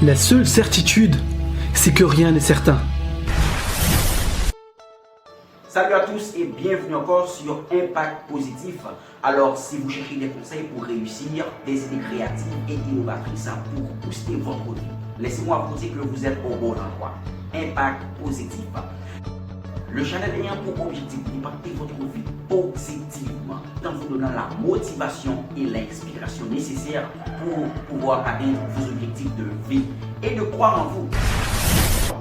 La seule certitude, c'est que rien n'est certain. Salut à tous et bienvenue encore sur Impact Positif. Alors, si vous cherchez des conseils pour réussir, des idées créatives et innovatrices pour booster votre vie, laissez-moi vous dire que vous êtes au bon endroit. Impact Positif. Le channel ayant pour objectif d'impacter votre vie positivement, en vous donnant la motivation et l'inspiration nécessaires pour pouvoir atteindre vos objectifs de vie et de croire en vous.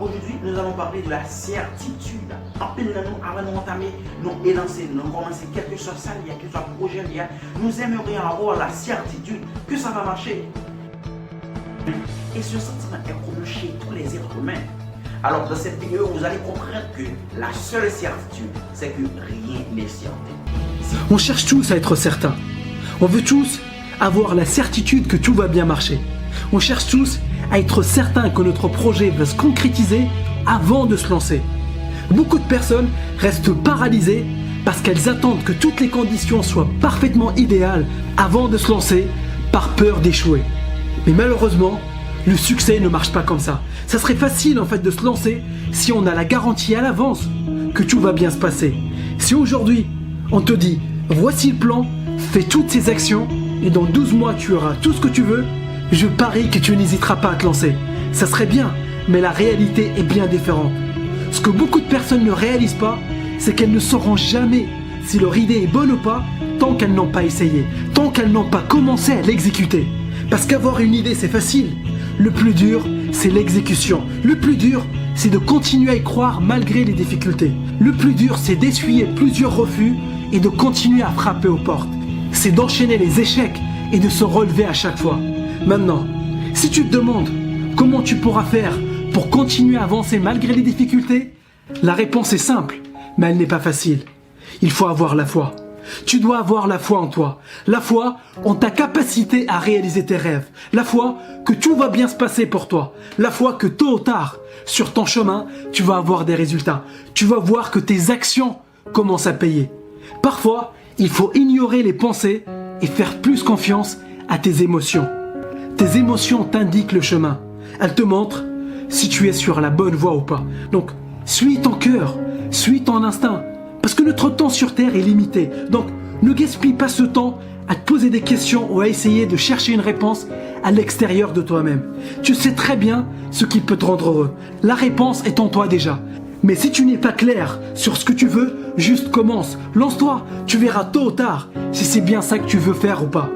Aujourd'hui, nous allons parler de la certitude. En pile de nous, avant de entamer, nous élancer, nous commencer quelque chose ça, il y a quelque chose projet, nous aimerions avoir la certitude que ça va marcher. Et ce sentiment est commun chez tous les êtres humains. Alors dans cette vidéo, vous allez comprendre que la seule certitude, c'est que rien n'est certain. On cherche tous à être certains. On veut tous avoir la certitude que tout va bien marcher. On cherche tous à être certains que notre projet va se concrétiser avant de se lancer. Beaucoup de personnes restent paralysées parce qu'elles attendent que toutes les conditions soient parfaitement idéales avant de se lancer par peur d'échouer. Mais malheureusement, le succès ne marche pas comme ça. Ça serait facile en fait de se lancer si on a la garantie à l'avance que tout va bien se passer. Si aujourd'hui on te dit voici le plan, fais toutes ces actions et dans 12 mois tu auras tout ce que tu veux, je parie que tu n'hésiteras pas à te lancer. Ça serait bien, mais la réalité est bien différente. Ce que beaucoup de personnes ne réalisent pas, c'est qu'elles ne sauront jamais si leur idée est bonne ou pas tant qu'elles n'ont pas essayé, tant qu'elles n'ont pas commencé à l'exécuter. Parce qu'avoir une idée c'est facile. Le plus dur, c'est l'exécution. Le plus dur, c'est de continuer à y croire malgré les difficultés. Le plus dur, c'est d'essuyer plusieurs refus et de continuer à frapper aux portes. C'est d'enchaîner les échecs et de se relever à chaque fois. Maintenant, si tu te demandes comment tu pourras faire pour continuer à avancer malgré les difficultés, la réponse est simple, mais elle n'est pas facile. Il faut avoir la foi. Tu dois avoir la foi en toi, la foi en ta capacité à réaliser tes rêves, la foi que tout va bien se passer pour toi, la foi que tôt ou tard, sur ton chemin, tu vas avoir des résultats. Tu vas voir que tes actions commencent à payer. Parfois, il faut ignorer les pensées et faire plus confiance à tes émotions. Tes émotions t'indiquent le chemin. Elles te montrent si tu es sur la bonne voie ou pas. Donc, suis ton cœur, suis ton instinct. Parce que notre temps sur Terre est limité. Donc, ne gaspille pas ce temps à te poser des questions ou à essayer de chercher une réponse à l'extérieur de toi-même. Tu sais très bien ce qui peut te rendre heureux. La réponse est en toi déjà. Mais si tu n'es pas clair sur ce que tu veux, juste commence. Lance-toi, tu verras tôt ou tard si c'est bien ça que tu veux faire ou pas.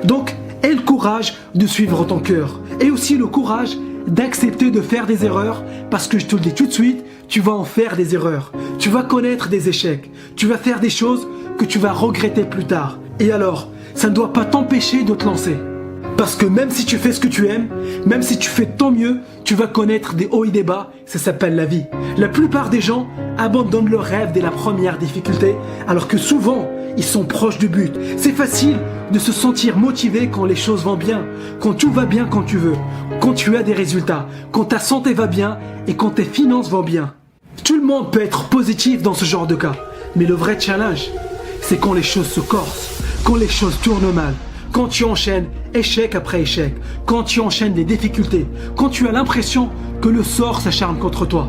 Donc, aie le courage de suivre ton cœur. Et aussi le courage d'accepter de faire des erreurs, parce que je te le dis tout de suite, tu vas en faire des erreurs. Tu vas connaître des échecs. Tu vas faire des choses que tu vas regretter plus tard. Et alors, ça ne doit pas t'empêcher de te lancer. Parce que même si tu fais ce que tu aimes, même si tu fais de ton mieux, tu vas connaître des hauts et des bas, ça s'appelle la vie. La plupart des gens abandonnent leurs rêves dès la première difficulté, alors que souvent, ils sont proches du but. C'est facile de se sentir motivé quand les choses vont bien, quand tout va bien quand tu veux, quand tu as des résultats, quand ta santé va bien et quand tes finances vont bien. Tout le monde peut être positif dans ce genre de cas, mais le vrai challenge, c'est quand les choses se corsent, quand les choses tournent mal, quand tu enchaînes échec après échec, quand tu enchaînes les difficultés, quand tu as l'impression que le sort s'acharne contre toi.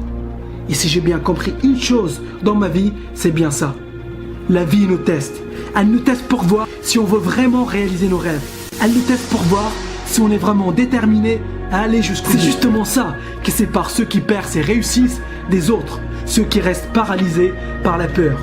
Et si j'ai bien compris une chose dans ma vie, c'est bien ça. La vie nous teste. Elle nous teste pour voir si on veut vraiment réaliser nos rêves. Elle nous teste pour voir si on est vraiment déterminé à aller jusqu'au bout. C'est justement ça qui sépare ceux qui percent et réussissent des autres, ceux qui restent paralysés par la peur.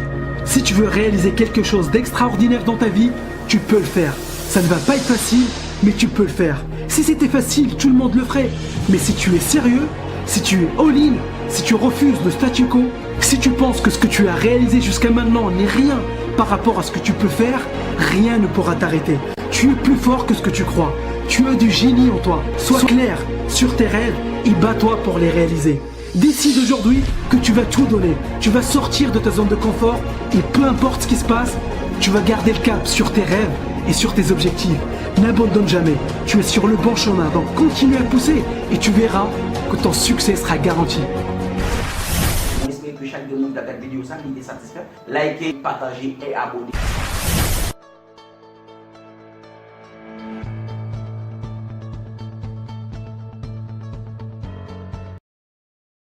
Si tu veux réaliser quelque chose d'extraordinaire dans ta vie, tu peux le faire. Ça ne va pas être facile, mais tu peux le faire. Si c'était facile, tout le monde le ferait. Mais si tu es sérieux, si tu es all-in, si tu refuses le statu quo, si tu penses que ce que tu as réalisé jusqu'à maintenant n'est rien par rapport à ce que tu peux faire, rien ne pourra t'arrêter. Tu es plus fort que ce que tu crois. Tu as du génie en toi. Sois clair sur tes rêves et bats-toi pour les réaliser. Décide aujourd'hui que tu vas tout donner. Tu vas sortir de ta zone de confort et peu importe ce qui se passe, tu vas garder le cap sur tes rêves et sur tes objectifs. N'abandonne jamais. Tu es sur le bon chemin. Donc continue à pousser et tu verras que ton succès sera garanti. On espère que chaque demande de cette vidéo ça était satisfait. Likez, partagez et abonnez.